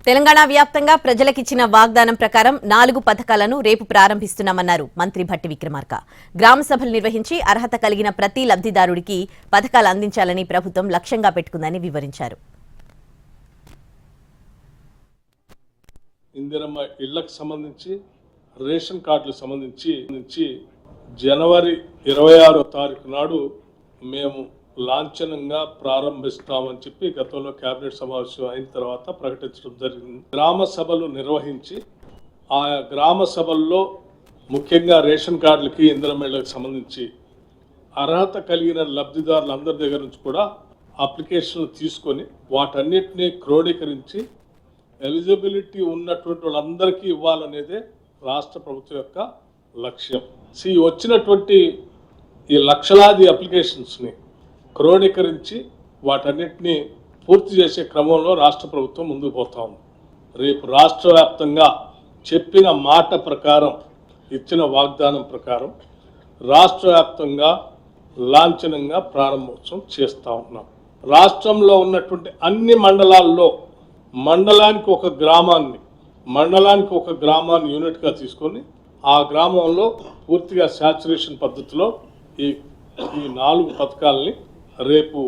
తెలంగాణ వ్యాప్తంగా ప్రజలకిచ్చిన వాగ్దానం ప్రకారం 4 పథకాలను రేపు ప్రారంభిస్తున్నామన్నారు మంత్రి భట్టి విక్రమార్క. గ్రామ సభలు నిర్వహించి అర్హత కలిగిన ప్రతి లబ్ధిదారుడికి పథకాలు అందించాలని ప్రభుత్వం లక్ష్యంగా పెట్టుకుందని వివరించారు. ఇందిరమ్మ ఇళ్లకు సంబంధించి రేషన్ కార్డులకు సంబంధించి జనవరి 26వ తారీఖు నాడు మేము లాంఛనంగా ప్రారంభిస్తామని చెప్పి గతంలో కేబినెట్ సమావేశం అయిన తర్వాత ప్రకటించడం జరిగింది. గ్రామ సభలు నిర్వహించి ఆ గ్రామ సభల్లో ముఖ్యంగా రేషన్ కార్డులకి ఇందిరమ్మ ఇళ్లకు సంబంధించి అర్హత కలిగిన లబ్ధిదారులందరి దగ్గర నుంచి కూడా అప్లికేషన్లు తీసుకొని వాటన్నిటినీ క్రోడీకరించి ఎలిజిబిలిటీ ఉన్నటువంటి వాళ్ళందరికీ ఇవ్వాలనేదే రాష్ట్ర ప్రభుత్వం యొక్క లక్ష్యం. వచ్చినటువంటి ఈ లక్షలాది అప్లికేషన్స్ని క్రోడీకరించి వాటన్నిటినీ పూర్తి చేసే క్రమంలో రాష్ట్ర ప్రభుత్వం ముందుకు పోతా ఉంది. రేపు రాష్ట్ర వ్యాప్తంగా చెప్పిన మాట ప్రకారం, ఇచ్చిన వాగ్దానం ప్రకారం రాష్ట్ర వ్యాప్తంగా లాంఛనంగా ప్రారంభోత్సవం చేస్తూ ఉన్నాం. రాష్ట్రంలో ఉన్నటువంటి అన్ని మండలాల్లో మండలానికి ఒక గ్రామాన్ని యూనిట్గా తీసుకొని ఆ గ్రామంలో పూర్తిగా శాచురేషన్ పద్ధతిలో ఈ 4 పథకాలని రేపు